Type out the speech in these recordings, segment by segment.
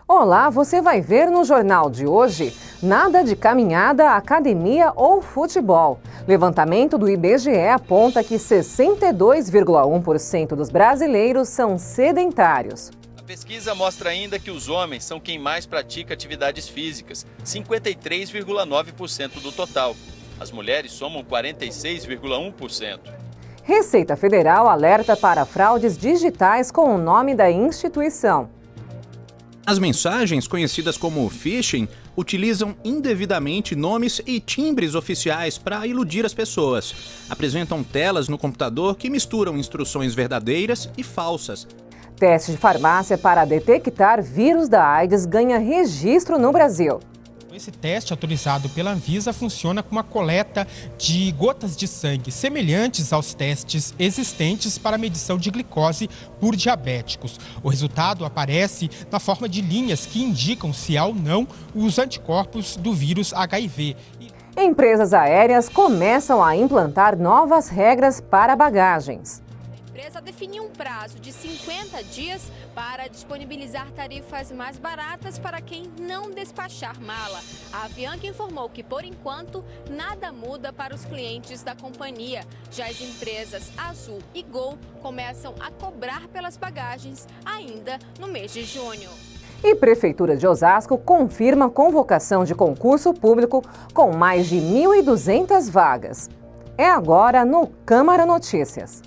Olá, você vai ver no jornal de hoje nada de caminhada, academia ou futebol. Levantamento do IBGE aponta que 62,1% dos brasileiros são sedentários. A pesquisa mostra ainda que os homens são quem mais pratica atividades físicas, 53,9% do total. As mulheres somam 46,1%. Receita Federal alerta para fraudes digitais com o nome da instituição. As mensagens, conhecidas como phishing, utilizam indevidamente nomes e timbres oficiais para iludir as pessoas. Apresentam telas no computador que misturam instruções verdadeiras e falsas. Teste de farmácia para detectar vírus da AIDS ganha registro no Brasil. Esse teste, autorizado pela Anvisa, funciona com uma coleta de gotas de sangue semelhantes aos testes existentes para medição de glicose por diabéticos. O resultado aparece na forma de linhas que indicam se há ou não os anticorpos do vírus HIV. Empresas aéreas começam a implantar novas regras para bagagens. A empresa definiu um prazo de 50 dias para disponibilizar tarifas mais baratas para quem não despachar mala. A Avianca informou que, por enquanto, nada muda para os clientes da companhia. Já as empresas Azul e Gol começam a cobrar pelas bagagens ainda no mês de junho. E Prefeitura de Osasco confirma convocação de concurso público com mais de 1.200 vagas. É agora no Câmara Notícias.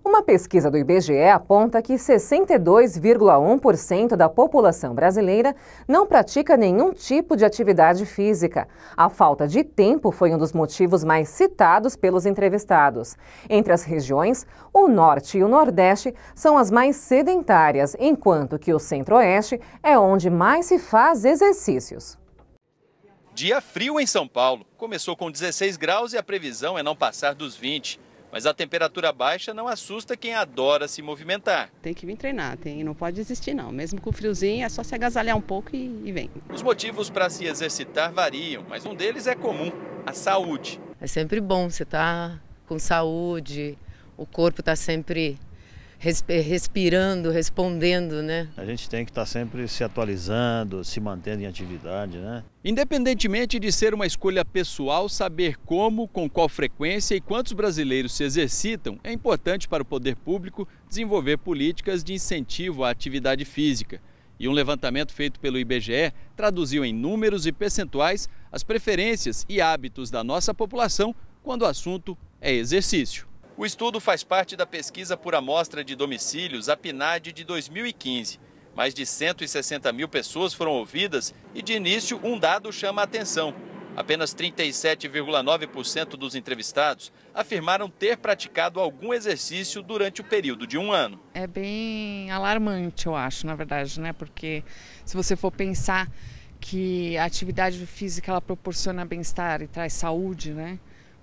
Uma pesquisa do IBGE aponta que 62,1% da população brasileira não pratica nenhum tipo de atividade física. A falta de tempo foi um dos motivos mais citados pelos entrevistados. Entre as regiões, o Norte e o Nordeste são as mais sedentárias, enquanto que o Centro-Oeste é onde mais se faz exercícios. Dia frio em São Paulo. Começou com 16 graus e a previsão é não passar dos 20. Mas a temperatura baixa não assusta quem adora se movimentar. Tem que vir treinar, não pode desistir não. Mesmo com o friozinho é só se agasalhar um pouco e vem. Os motivos para se exercitar variam, mas um deles é comum, a saúde. É sempre bom você estar com saúde, o corpo está sempre respirando, respondendo, né? A gente tem que estar sempre se atualizando, se mantendo em atividade, né? Independentemente de ser uma escolha pessoal, saber como, com qual frequência e quantos brasileiros se exercitam é importante para o poder público desenvolver políticas de incentivo à atividade física. E um levantamento feito pelo IBGE traduziu em números e percentuais as preferências e hábitos da nossa população quando o assunto é exercício. O estudo faz parte da pesquisa por amostra de domicílios, a PNAD, de 2015. Mais de 160 mil pessoas foram ouvidas e, de início, um dado chama a atenção. Apenas 37,9% dos entrevistados afirmaram ter praticado algum exercício durante o período de um ano. É bem alarmante, eu acho, na verdade, né? Porque se você for pensar que a atividade física ela proporciona bem-estar e traz saúde, né,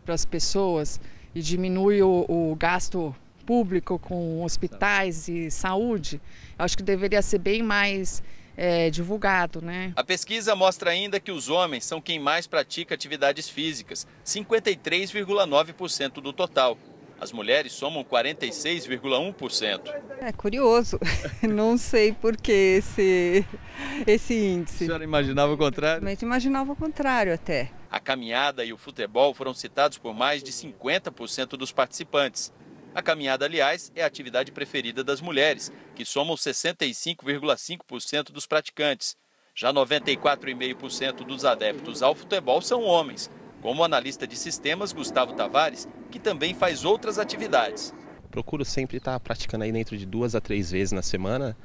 para as pessoas, e diminui o gasto público com hospitais e saúde, eu acho que deveria ser bem mais divulgado, né? A pesquisa mostra ainda que os homens são quem mais pratica atividades físicas, 53,9% do total. As mulheres somam 46,1%. É curioso, não sei por que esse índice. A senhora imaginava o contrário? Mas imaginava o contrário até. A caminhada e o futebol foram citados por mais de 50% dos participantes. A caminhada, aliás, é a atividade preferida das mulheres, que somam 65,5% dos praticantes. Já 94,5% dos adeptos ao futebol são homens, como o analista de sistemas Gustavo Tavares, que também faz outras atividades. Procuro sempre estar praticando aí dentro de 2 a 3 vezes na semana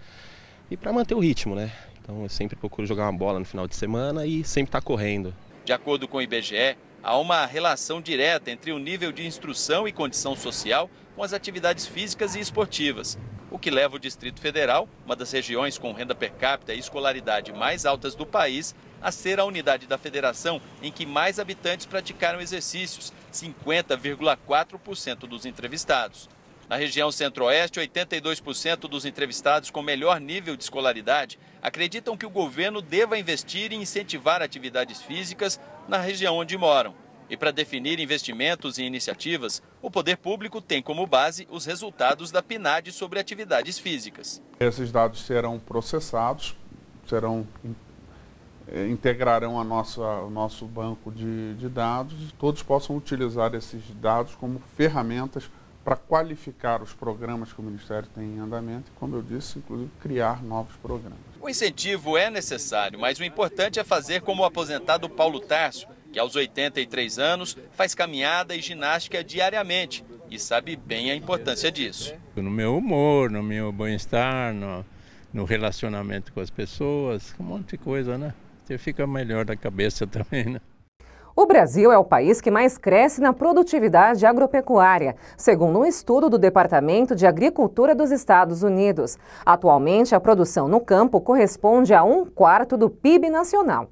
e para manter o ritmo, né? Então eu sempre procuro jogar uma bola no final de semana e sempre estar correndo. De acordo com o IBGE, há uma relação direta entre o nível de instrução e condição social com as atividades físicas e esportivas, o que leva o Distrito Federal, uma das regiões com renda per capita e escolaridade mais altas do país, a ser a unidade da federação em que mais habitantes praticaram exercícios, 50,4% dos entrevistados. Na região Centro-Oeste, 82% dos entrevistados com melhor nível de escolaridade acreditam que o governo deva investir em incentivar atividades físicas na região onde moram. E para definir investimentos e iniciativas, o poder público tem como base os resultados da PNAD sobre atividades físicas. Esses dados serão processados, integrarão o nosso banco de dados e todos possam utilizar esses dados como ferramentas para qualificar os programas que o Ministério tem em andamento e, como eu disse, inclusive criar novos programas. O incentivo é necessário, mas o importante é fazer como o aposentado Paulo Tarso, que aos 83 anos faz caminhada e ginástica diariamente e sabe bem a importância disso. No meu humor, no meu bem-estar, no relacionamento com as pessoas, um monte de coisa, né? Você fica melhor da cabeça também, né? O Brasil é o país que mais cresce na produtividade agropecuária, segundo um estudo do Departamento de Agricultura dos Estados Unidos. Atualmente, a produção no campo corresponde a 1/4 do PIB nacional.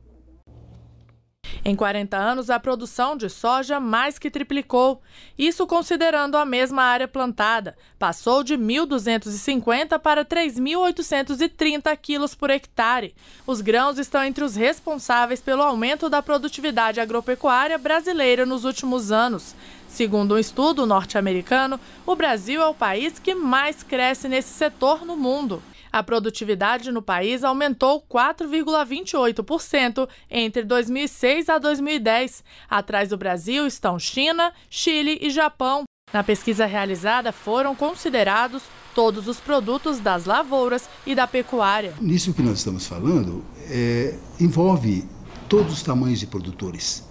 Em 40 anos, a produção de soja mais que triplicou. Isso considerando a mesma área plantada. Passou de 1.250 para 3.830 quilos por hectare. Os grãos estão entre os responsáveis pelo aumento da produtividade agropecuária brasileira nos últimos anos. Segundo um estudo norte-americano, o Brasil é o país que mais cresce nesse setor no mundo. A produtividade no país aumentou 4,28% entre 2006 a 2010. Atrás do Brasil estão China, Chile e Japão. Na pesquisa realizada foram considerados todos os produtos das lavouras e da pecuária. Nisso que nós estamos falando, envolve todos os tamanhos de produtores.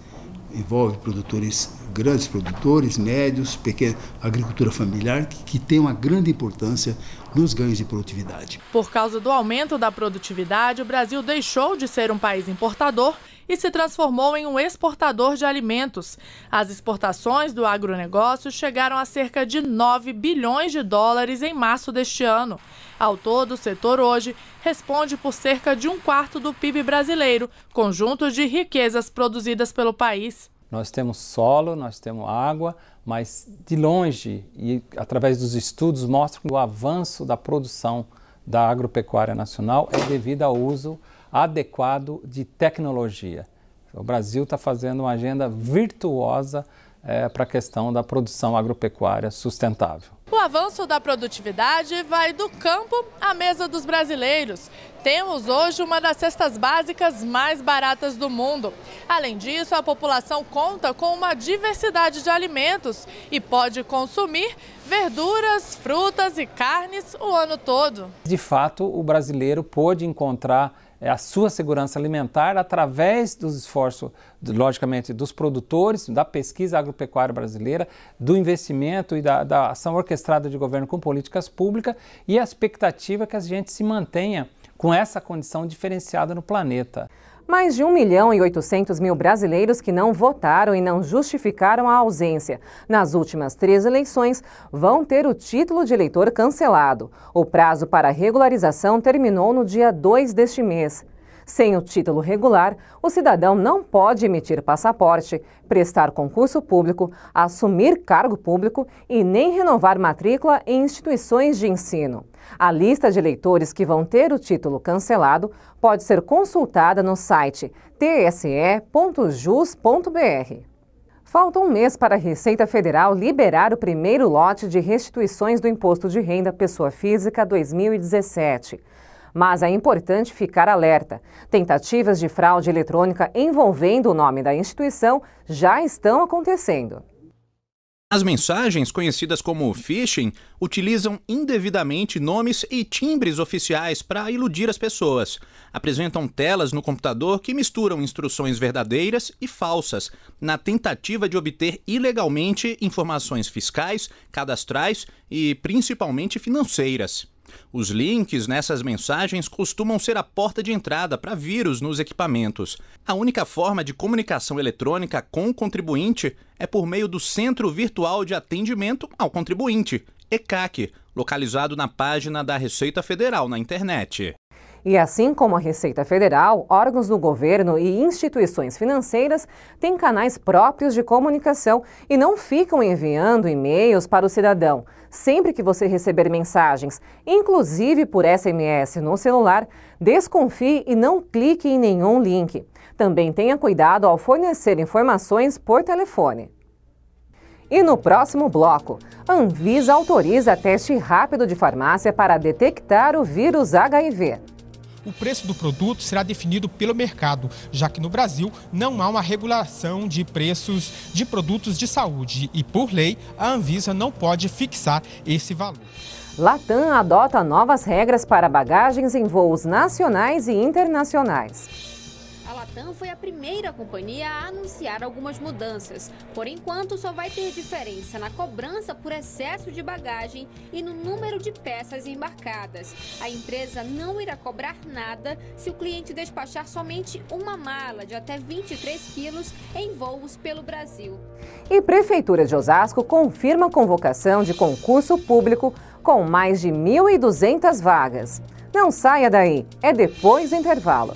Envolve produtores, grandes produtores, médios, pequena agricultura familiar, que tem uma grande importância nos ganhos de produtividade. Por causa do aumento da produtividade, o Brasil deixou de ser um país importador e se transformou em um exportador de alimentos. As exportações do agronegócio chegaram a cerca de 9 bilhões de dólares em março deste ano. Ao todo, o setor hoje responde por cerca de 1/4 do PIB brasileiro, conjunto de riquezas produzidas pelo país. Nós temos solo, nós temos água, mas de longe, e através dos estudos, mostram que o avanço da produção da agropecuária nacional é devido ao uso adequado de tecnologia. O Brasil está fazendo uma agenda virtuosa para a questão da produção agropecuária sustentável. O avanço da produtividade vai do campo à mesa dos brasileiros. Temos hoje uma das cestas básicas mais baratas do mundo. Além disso, a população conta com uma diversidade de alimentos e pode consumir verduras, frutas e carnes o ano todo. De fato, o brasileiro pôde encontrar a sua segurança alimentar através dos esforços, logicamente, dos produtores, da pesquisa agropecuária brasileira, do investimento e da ação orquestrada de governo com políticas públicas e a expectativa é que a gente se mantenha com essa condição diferenciada no planeta. Mais de 1.800.000 brasileiros que não votaram e não justificaram a ausência nas últimas 3 eleições vão ter o título de eleitor cancelado. O prazo para regularização terminou no dia 2 deste mês. Sem o título regular, o cidadão não pode emitir passaporte, prestar concurso público, assumir cargo público e nem renovar matrícula em instituições de ensino. A lista de eleitores que vão ter o título cancelado pode ser consultada no site tse.jus.br. Falta um mês para a Receita Federal liberar o primeiro lote de restituições do Imposto de Renda Pessoa Física 2017. Mas é importante ficar alerta. Tentativas de fraude eletrônica envolvendo o nome da instituição já estão acontecendo. As mensagens, conhecidas como phishing, utilizam indevidamente nomes e timbres oficiais para iludir as pessoas. Apresentam telas no computador que misturam instruções verdadeiras e falsas, na tentativa de obter ilegalmente informações fiscais, cadastrais e principalmente financeiras. Os links nessas mensagens costumam ser a porta de entrada para vírus nos equipamentos. A única forma de comunicação eletrônica com o contribuinte é por meio do Centro Virtual de Atendimento ao Contribuinte, ECAC, localizado na página da Receita Federal na internet. E assim como a Receita Federal, órgãos do governo e instituições financeiras têm canais próprios de comunicação e não ficam enviando e-mails para o cidadão. Sempre que você receber mensagens, inclusive por SMS no celular, desconfie e não clique em nenhum link. Também tenha cuidado ao fornecer informações por telefone. E no próximo bloco, Anvisa autoriza teste rápido de farmácia para detectar o vírus HIV. O preço do produto será definido pelo mercado, já que no Brasil não há uma regulação de preços de produtos de saúde e, por lei, a Anvisa não pode fixar esse valor. Latam adota novas regras para bagagens em voos nacionais e internacionais. A Latam foi a primeira companhia a anunciar algumas mudanças. Por enquanto, só vai ter diferença na cobrança por excesso de bagagem e no número de peças embarcadas. A empresa não irá cobrar nada se o cliente despachar somente uma mala de até 23 quilos em voos pelo Brasil. E Prefeitura de Osasco confirma a convocação de concurso público com mais de 1.200 vagas. Não saia daí, é depois do intervalo.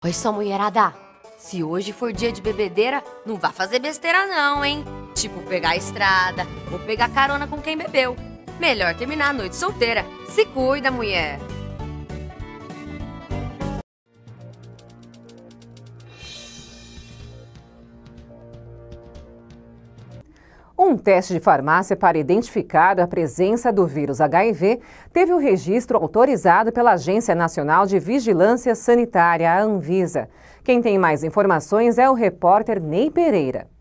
Oi, só mulherada, se hoje for dia de bebedeira, não vá fazer besteira não, hein? Tipo pegar a estrada ou pegar carona com quem bebeu. Melhor terminar a noite solteira. Se cuida, mulher! Um teste de farmácia para identificar a presença do vírus HIV teve o registro autorizado pela Agência Nacional de Vigilância Sanitária, a Anvisa. Quem tem mais informações é o repórter Ney Pereira.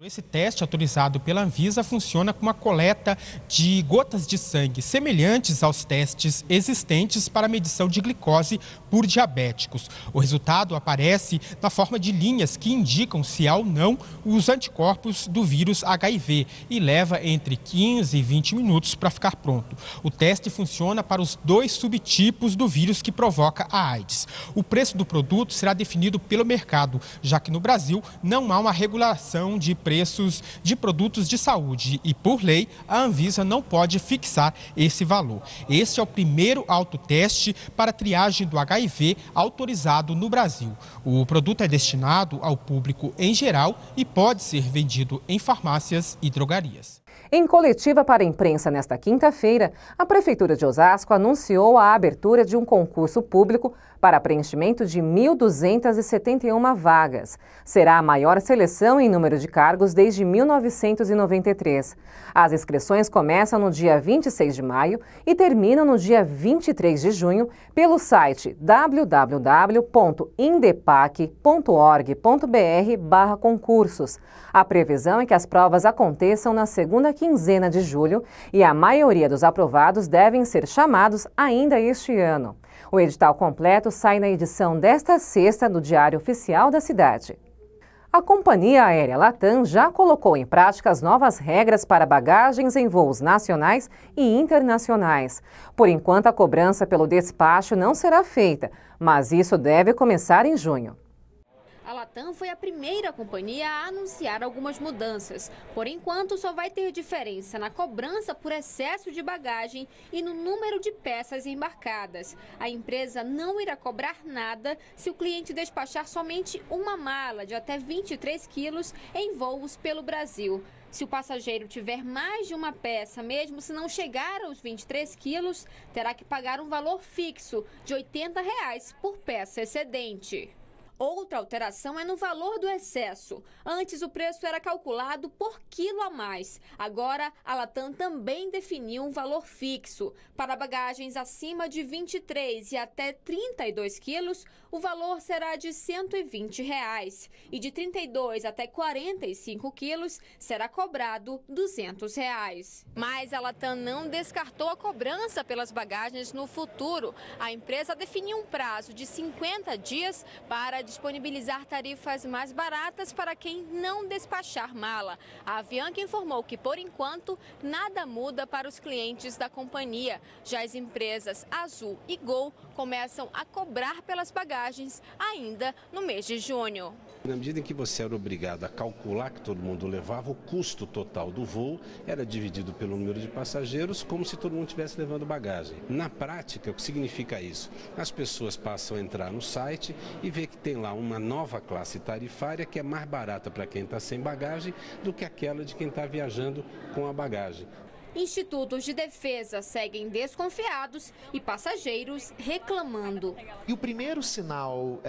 Esse teste autorizado pela Anvisa funciona com uma coleta de gotas de sangue semelhantes aos testes existentes para medição de glicose por diabéticos. O resultado aparece na forma de linhas que indicam se há ou não os anticorpos do vírus HIV e leva entre 15 e 20 minutos para ficar pronto. O teste funciona para os 2 subtipos do vírus que provoca a AIDS. O preço do produto será definido pelo mercado, já que no Brasil não há uma regulação de preços de produtos de saúde e, por lei, a Anvisa não pode fixar esse valor. Este é o primeiro autoteste para triagem do HIV autorizado no Brasil. O produto é destinado ao público em geral e pode ser vendido em farmácias e drogarias. Em coletiva para a imprensa nesta quinta-feira, a Prefeitura de Osasco anunciou a abertura de um concurso público para preenchimento de 1.271 vagas. Será a maior seleção em número de cargos desde 1993. As inscrições começam no dia 26 de maio e terminam no dia 23 de junho pelo site www.indepac.org.br/concursos. A previsão é que as provas aconteçam na segunda quinzena de julho e a maioria dos aprovados devem ser chamados ainda este ano. O edital completo sai na edição desta sexta do Diário Oficial da cidade. A companhia aérea Latam já colocou em prática as novas regras para bagagens em voos nacionais e internacionais. Por enquanto, a cobrança pelo despacho não será feita, mas isso deve começar em junho. A Latam foi a primeira companhia a anunciar algumas mudanças. Por enquanto, só vai ter diferença na cobrança por excesso de bagagem e no número de peças embarcadas. A empresa não irá cobrar nada se o cliente despachar somente uma mala de até 23 quilos em voos pelo Brasil. Se o passageiro tiver mais de uma peça, mesmo se não chegar aos 23 quilos, terá que pagar um valor fixo de R$ 80 por peça excedente. Outra alteração é no valor do excesso. Antes, o preço era calculado por quilo a mais. Agora, a Latam também definiu um valor fixo. Para bagagens acima de 23 e até 32 quilos, o valor será de R$ 120. E de 32 até 45 quilos, será cobrado R$ 200. Mas a Latam não descartou a cobrança pelas bagagens no futuro. A empresa definiu um prazo de 50 dias para disponibilizar tarifas mais baratas para quem não despachar mala. A Avianca informou que, por enquanto, nada muda para os clientes da companhia. Já as empresas Azul e Gol começam a cobrar pelas bagagens ainda no mês de junho. Na medida em que você era obrigado a calcular que todo mundo levava, o custo total do voo era dividido pelo número de passageiros, como se todo mundo estivesse levando bagagem. Na prática, o que significa isso? As pessoas passam a entrar no site e ver que tem lá uma nova classe tarifária que é mais barata para quem está sem bagagem do que aquela de quem está viajando com a bagagem. Institutos de defesa seguem desconfiados e passageiros reclamando. E o primeiro sinal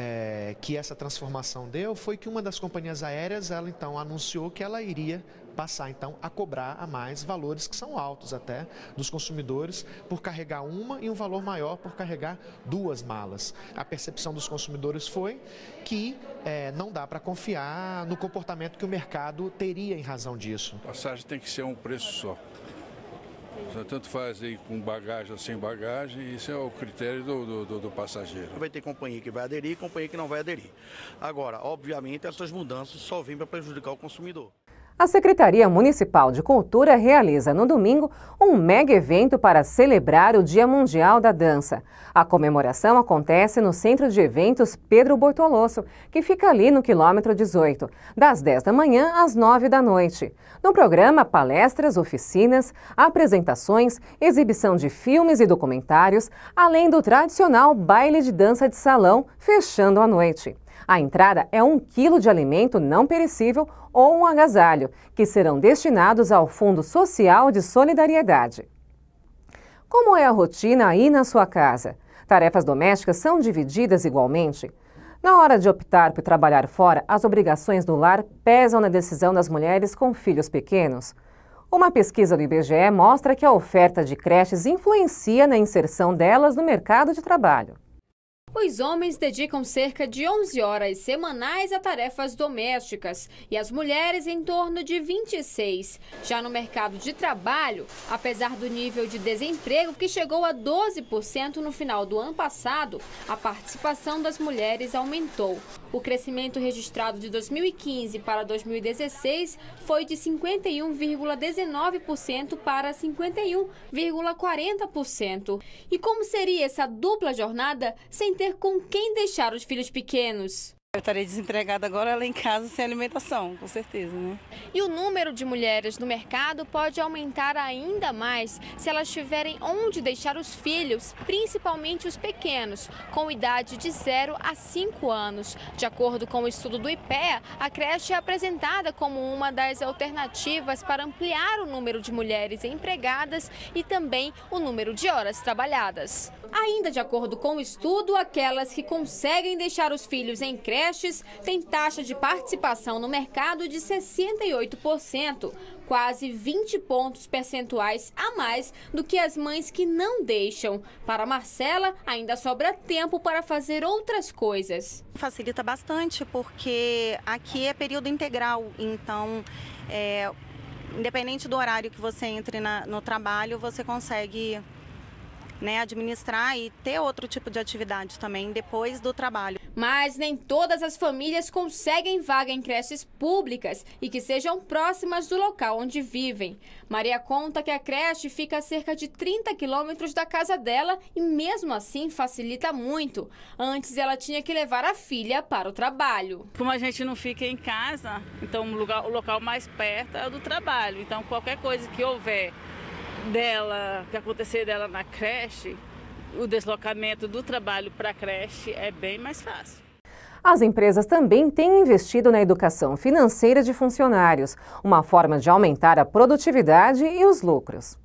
que essa transformação deu foi que uma das companhias aéreas, ela então anunciou que ela iria passar então a cobrar a mais valores que são altos até dos consumidores por carregar uma e um valor maior por carregar 2 malas. A percepção dos consumidores foi que não dá para confiar no comportamento que o mercado teria em razão disso. A passagem tem que ser um preço só. Tanto faz aí com bagagem ou sem bagagem, isso é o critério do passageiro. Vai ter companhia que vai aderir e companhia que não vai aderir. Agora, obviamente, essas mudanças só vêm para prejudicar o consumidor. A Secretaria Municipal de Cultura realiza no domingo um mega evento para celebrar o Dia Mundial da Dança. A comemoração acontece no Centro de Eventos Pedro Bortoloso, que fica ali no quilômetro 18, das 10 da manhã às 9 da noite. No programa, palestras, oficinas, apresentações, exibição de filmes e documentários, além do tradicional baile de dança de salão, fechando a noite. A entrada é 1 quilo de alimento não perecível ou um agasalho, que serão destinados ao Fundo Social de Solidariedade. Como é a rotina aí na sua casa? Tarefas domésticas são divididas igualmente? Na hora de optar por trabalhar fora, as obrigações do lar pesam na decisão das mulheres com filhos pequenos? Uma pesquisa do IBGE mostra que a oferta de creches influencia na inserção delas no mercado de trabalho. Os homens dedicam cerca de 11 horas semanais a tarefas domésticas e as mulheres em torno de 26. Já no mercado de trabalho, apesar do nível de desemprego que chegou a 12% no final do ano passado, a participação das mulheres aumentou. O crescimento registrado de 2015 para 2016 foi de 51,19% para 51,40%. E como seria essa dupla jornada sem ter com quem deixar os filhos pequenos? Eu estarei desempregada agora lá em casa sem alimentação, com certeza, né? E o número de mulheres no mercado pode aumentar ainda mais se elas tiverem onde deixar os filhos, principalmente os pequenos, com idade de 0 a 5 anos. De acordo com o estudo do IPEA, a creche é apresentada como uma das alternativas para ampliar o número de mulheres empregadas e também o número de horas trabalhadas. Ainda de acordo com o estudo, aquelas que conseguem deixar os filhos em creches têm taxa de participação no mercado de 68%, quase 20 pontos percentuais a mais do que as mães que não deixam. Para Marcela, ainda sobra tempo para fazer outras coisas. Facilita bastante porque aqui é período integral, então independente do horário que você entre no trabalho, você consegue administrar e ter outro tipo de atividade também depois do trabalho. Mas nem todas as famílias conseguem vaga em creches públicas e que sejam próximas do local onde vivem. Maria conta que a creche fica a cerca de 30 quilômetros da casa dela e mesmo assim facilita muito. Antes ela tinha que levar a filha para o trabalho. Como a gente não fica em casa, então o local mais perto é o do trabalho. Então qualquer coisa que houver que acontecer dela na creche, o deslocamento do trabalho para a creche é bem mais fácil. As empresas também têm investido na educação financeira de funcionários, uma forma de aumentar a produtividade e os lucros.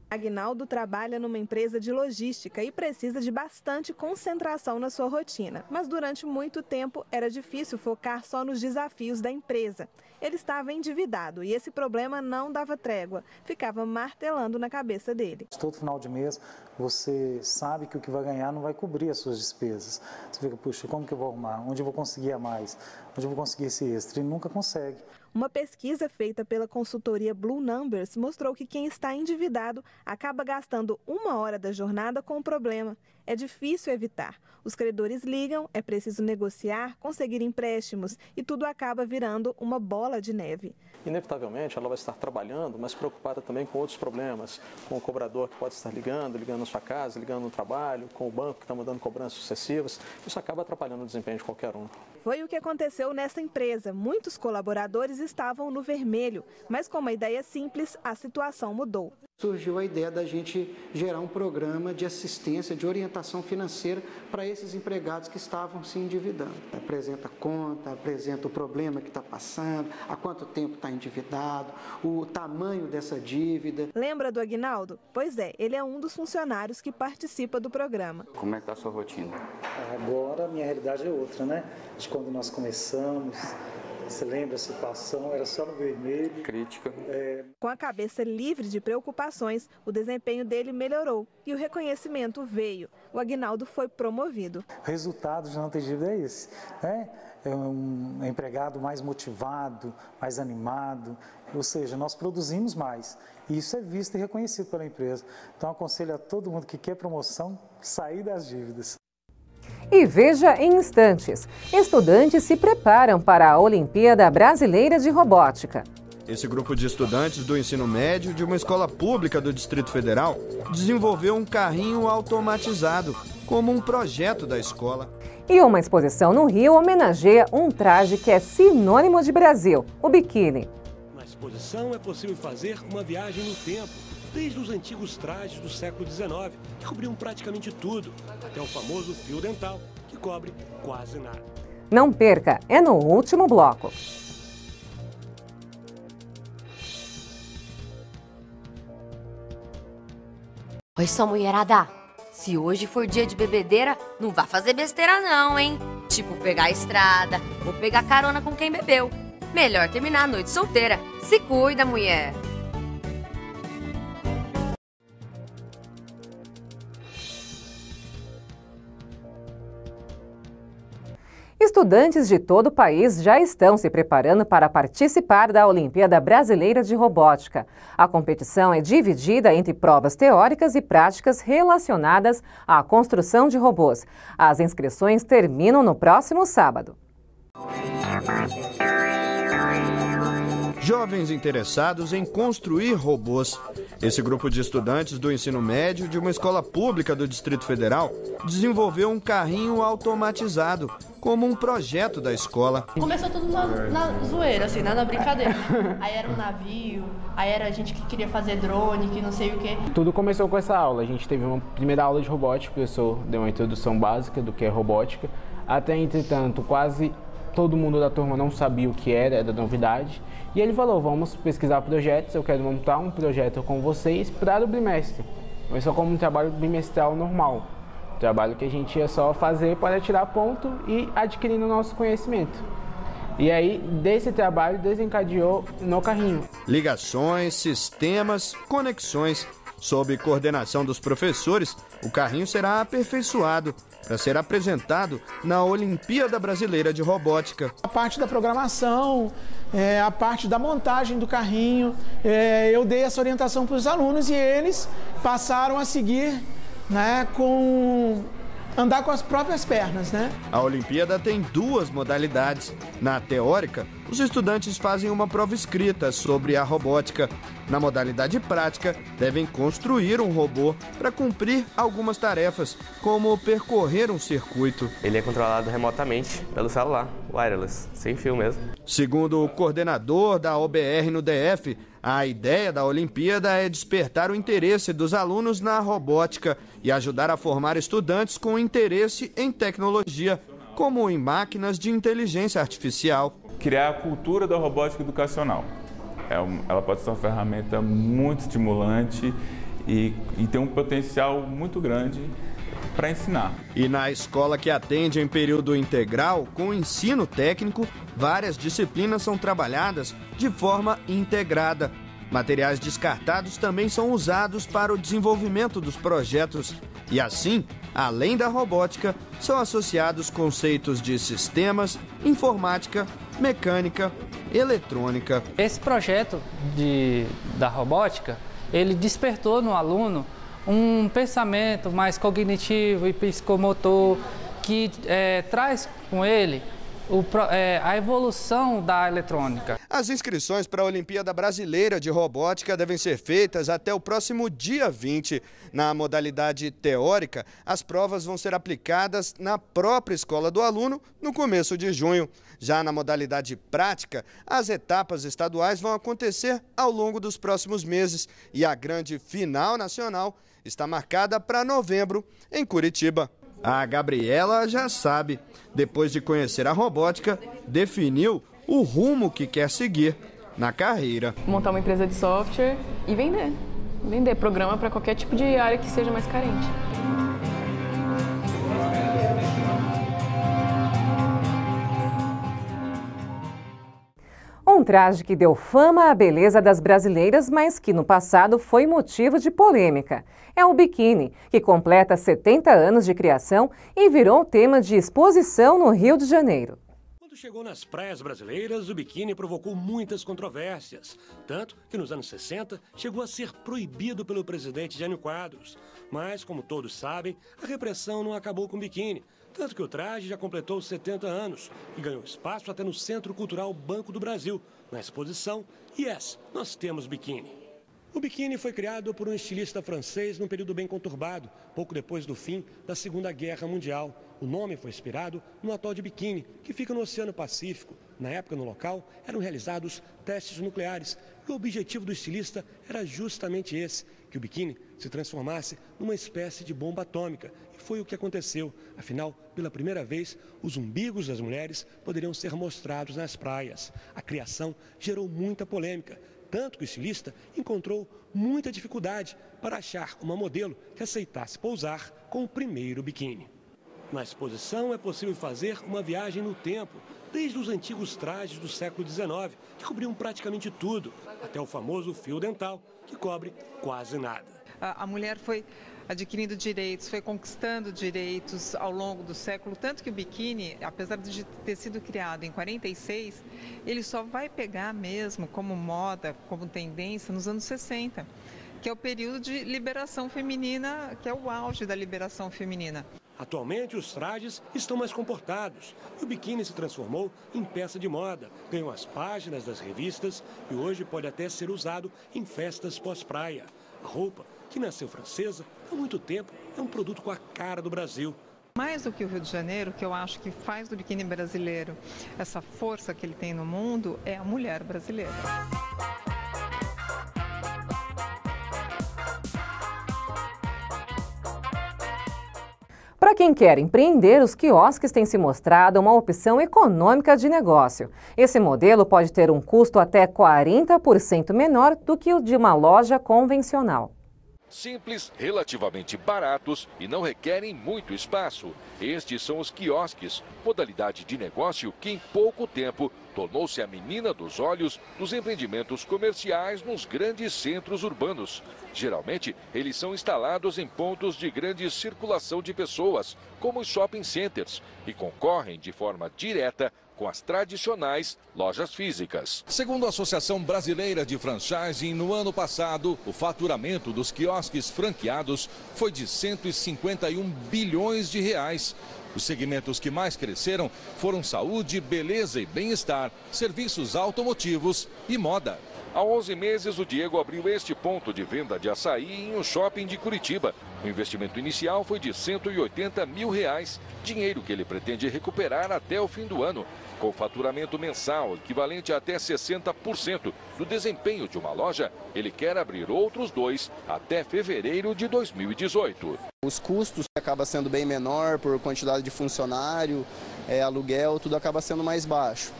Aguinaldo trabalha numa empresa de logística e precisa de bastante concentração na sua rotina. Mas durante muito tempo era difícil focar só nos desafios da empresa. Ele estava endividado e esse problema não dava trégua, ficava martelando na cabeça dele. Todo final de mês você sabe que o que vai ganhar não vai cobrir as suas despesas. Você fica, puxa, como que eu vou arrumar? Onde eu vou conseguir a mais? Onde eu vou conseguir esse extra? E nunca consegue. Uma pesquisa feita pela consultoria Blue Numbers mostrou que quem está endividado acaba gastando 1 hora da jornada com o problema. É difícil evitar. Os credores ligam, é preciso negociar, conseguir empréstimos e tudo acaba virando uma bola de neve. Inevitavelmente ela vai estar trabalhando, mas preocupada também com outros problemas, com o cobrador que pode estar ligando na sua casa, ligando no trabalho, com o banco que está mandando cobranças sucessivas. Isso acaba atrapalhando o desempenho de qualquer um. Foi o que aconteceu nessa empresa. Muitos colaboradores estavam no vermelho, mas com uma ideia simples, a situação mudou. Surgiu a ideia da gente gerar um programa de assistência, de orientação financeira para esses empregados que estavam se endividando. Apresenta conta, apresenta o problema que está passando, há quanto tempo está endividado, o tamanho dessa dívida. Lembra do Aguinaldo? Pois é, ele é um dos funcionários que participa do programa. Como é que está a sua rotina? Agora a minha realidade é outra, né? De quando nós começamos... Você lembra a situação? Era só no vermelho. Crítica. Com a cabeça livre de preocupações, o desempenho dele melhorou e o reconhecimento veio. O Aguinaldo foi promovido. O resultado de não ter dívida é esse, né? É um empregado mais motivado, mais animado, ou seja, nós produzimos mais. E isso é visto e reconhecido pela empresa. Então, aconselho a todo mundo que quer promoção, sair das dívidas. E veja em instantes, estudantes se preparam para a Olimpíada Brasileira de Robótica. Esse grupo de estudantes do ensino médio de uma escola pública do Distrito Federal desenvolveu um carrinho automatizado, como um projeto da escola. E uma exposição no Rio homenageia um traje que é sinônimo de Brasil, o biquíni. Na exposição é possível fazer uma viagem no tempo, desde os antigos trajes do século XIX, que cobriam praticamente tudo, até o famoso fio dental, que cobre quase nada. Não perca, é no último bloco. Oi, só mulherada. Se hoje for dia de bebedeira, não vá fazer besteira não, hein? Tipo pegar a estrada ou pegar carona com quem bebeu. Melhor terminar a noite solteira. Se cuida, mulher. Estudantes de todo o país já estão se preparando para participar da Olimpíada Brasileira de Robótica. A competição é dividida entre provas teóricas e práticas relacionadas à construção de robôs. As inscrições terminam no próximo sábado. Jovens interessados em construir robôs. Esse grupo de estudantes do ensino médio de uma escola pública do Distrito Federal desenvolveu um carrinho automatizado, como um projeto da escola. Começou tudo na zoeira, assim, na brincadeira. Aí era um navio, aí era a gente que queria fazer drone, que não sei o quê. Tudo começou com essa aula. A gente teve uma primeira aula de robótica, o professor deu uma introdução básica do que é robótica. Até, entretanto, quase todo mundo da turma não sabia o que era novidade. E ele falou, vamos pesquisar projetos, eu quero montar um projeto com vocês para o bimestre. Começou como um trabalho bimestral normal. Um trabalho que a gente ia só fazer para tirar ponto e adquirindo o nosso conhecimento. E aí, desse trabalho, desencadeou no carrinho. Ligações, sistemas, conexões. Sob coordenação dos professores, o carrinho será aperfeiçoado para ser apresentado na Olimpíada Brasileira de Robótica. A parte da programação, a parte da montagem do carrinho, eu dei essa orientação para os alunos e eles passaram a seguir, né, andar com as próprias pernas, né? A Olimpíada tem duas modalidades. Na teórica, os estudantes fazem uma prova escrita sobre a robótica. Na modalidade prática, devem construir um robô para cumprir algumas tarefas, como percorrer um circuito. Ele é controlado remotamente pelo celular, wireless, sem fio mesmo. Segundo o coordenador da OBR no DF, a ideia da Olimpíada é despertar o interesse dos alunos na robótica e ajudar a formar estudantes com interesse em tecnologia, como em máquinas de inteligência artificial. Criar a cultura da robótica educacional. Ela pode ser uma ferramenta muito estimulante e tem um potencial muito grande para ensinar. E na escola que atende em período integral, com ensino técnico, várias disciplinas são trabalhadas de forma integrada. Materiais descartados também são usados para o desenvolvimento dos projetos. E assim, além da robótica, são associados conceitos de sistemas, informática, mecânica, eletrônica. Esse projeto da robótica, ele despertou no aluno um pensamento mais cognitivo e psicomotor que traz com ele a evolução da eletrônica. As inscrições para a Olimpíada Brasileira de Robótica devem ser feitas até o próximo dia 20. Na modalidade teórica, as provas vão ser aplicadas na própria escola do aluno no começo de junho. Já na modalidade prática, as etapas estaduais vão acontecer ao longo dos próximos meses e a grande final nacional está marcada para novembro, em Curitiba. A Gabriela já sabe, depois de conhecer a robótica, definiu o rumo que quer seguir na carreira. Montar uma empresa de software e vender. Vender programa para qualquer tipo de área que seja mais carente. Um traje que deu fama à beleza das brasileiras, mas que no passado foi motivo de polêmica. É o biquíni, que completa 70 anos de criação e virou tema de exposição no Rio de Janeiro. Quando chegou nas praias brasileiras, o biquíni provocou muitas controvérsias. Tanto que nos anos 60 chegou a ser proibido pelo presidente Jânio Quadros. Mas, como todos sabem, a repressão não acabou com o biquíni. Tanto que o traje já completou 70 anos e ganhou espaço até no Centro Cultural Banco do Brasil, na exposição Yes, Nós Temos Biquíni. O biquíni foi criado por um estilista francês num período bem conturbado, pouco depois do fim da Segunda Guerra Mundial. O nome foi inspirado no atol de Bikini, que fica no Oceano Pacífico. Na época, no local, eram realizados testes nucleares e o objetivo do estilista era justamente esse, que o biquíni se transformasse numa espécie de bomba atômica. E foi o que aconteceu. Afinal, pela primeira vez, os umbigos das mulheres poderiam ser mostrados nas praias. A criação gerou muita polêmica, tanto que o estilista encontrou muita dificuldade para achar uma modelo que aceitasse pousar com o primeiro biquíni. Na exposição é possível fazer uma viagem no tempo, desde os antigos trajes do século XIX, que cobriam praticamente tudo, até o famoso fio dental, que cobre quase nada. A mulher foi adquirindo direitos, foi conquistando direitos ao longo do século, tanto que o biquíni, apesar de ter sido criado em 46, ele só vai pegar mesmo como moda, como tendência nos anos 60, que é o período de liberação feminina, que é o auge da liberação feminina. Atualmente, os trajes estão mais comportados e o biquíni se transformou em peça de moda, ganhou as páginas das revistas e hoje pode até ser usado em festas pós-praia. A roupa, que nasceu francesa, há muito tempo é um produto com a cara do Brasil. Mais do que o Rio de Janeiro, que eu acho que faz do biquíni brasileiro essa força que ele tem no mundo, é a mulher brasileira. Para quem quer empreender, os quiosques têm se mostrado uma opção econômica de negócio. Esse modelo pode ter um custo até 40% menor do que o de uma loja convencional. Simples, relativamente baratos e não requerem muito espaço. Estes são os quiosques, modalidade de negócio que em pouco tempo tornou-se a menina dos olhos dos empreendimentos comerciais nos grandes centros urbanos. Geralmente, eles são instalados em pontos de grande circulação de pessoas, como os shopping centers, e concorrem de forma direta com as tradicionais lojas físicas. Segundo a Associação Brasileira de Franchising, no ano passado, o faturamento dos quiosques franqueados foi de 151 bilhões de reais. Os segmentos que mais cresceram foram saúde, beleza e bem-estar, serviços automotivos e moda. Há 11 meses, o Diego abriu este ponto de venda de açaí em um shopping de Curitiba. O investimento inicial foi de R$180 mil, dinheiro que ele pretende recuperar até o fim do ano. Com faturamento mensal equivalente a até 60% do desempenho de uma loja, ele quer abrir outros 2 até fevereiro de 2018. Os custos acabam sendo bem menor por quantidade de funcionário, aluguel, tudo acaba sendo mais baixo.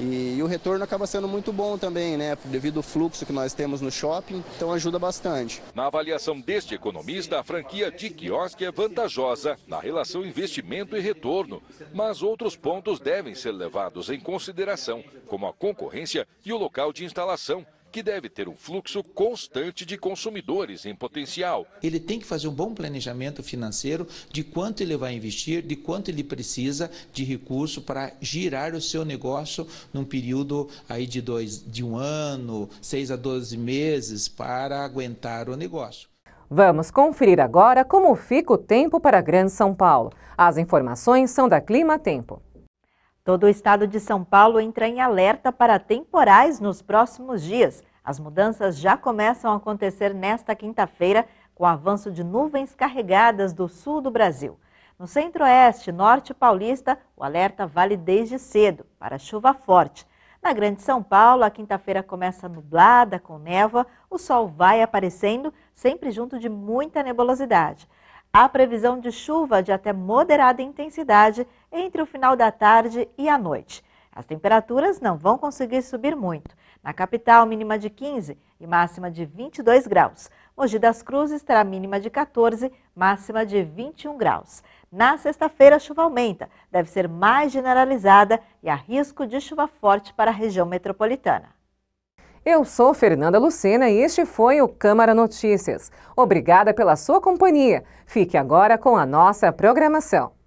E o retorno acaba sendo muito bom também, né? Devido ao fluxo que nós temos no shopping, então ajuda bastante. Na avaliação deste economista, a franquia de quiosque é vantajosa na relação investimento e retorno, mas outros pontos devem ser levados em consideração, como a concorrência e o local de instalação, que deve ter um fluxo constante de consumidores em potencial. Ele tem que fazer um bom planejamento financeiro de quanto ele vai investir, de quanto ele precisa de recurso para girar o seu negócio num período aí de 1 ano, 6 a 12 meses para aguentar o negócio. Vamos conferir agora como fica o tempo para a Grande São Paulo. As informações são da Clima Tempo. Todo o estado de São Paulo entra em alerta para temporais nos próximos dias. As mudanças já começam a acontecer nesta quinta-feira, com o avanço de nuvens carregadas do sul do Brasil. No centro-oeste, norte paulista, o alerta vale desde cedo para chuva forte. Na Grande São Paulo, a quinta-feira começa nublada, com névoa, o sol vai aparecendo, sempre junto de muita nebulosidade. Há previsão de chuva de até moderada intensidade entre o final da tarde e a noite. As temperaturas não vão conseguir subir muito. Na capital, mínima de 15 e máxima de 22 graus. Mogi das Cruzes terá mínima de 14, máxima de 21 graus. Na sexta-feira, a chuva aumenta, deve ser mais generalizada e há risco de chuva forte para a região metropolitana. Eu sou Fernanda Lucena e este foi o Câmara Notícias. Obrigada pela sua companhia. Fique agora com a nossa programação.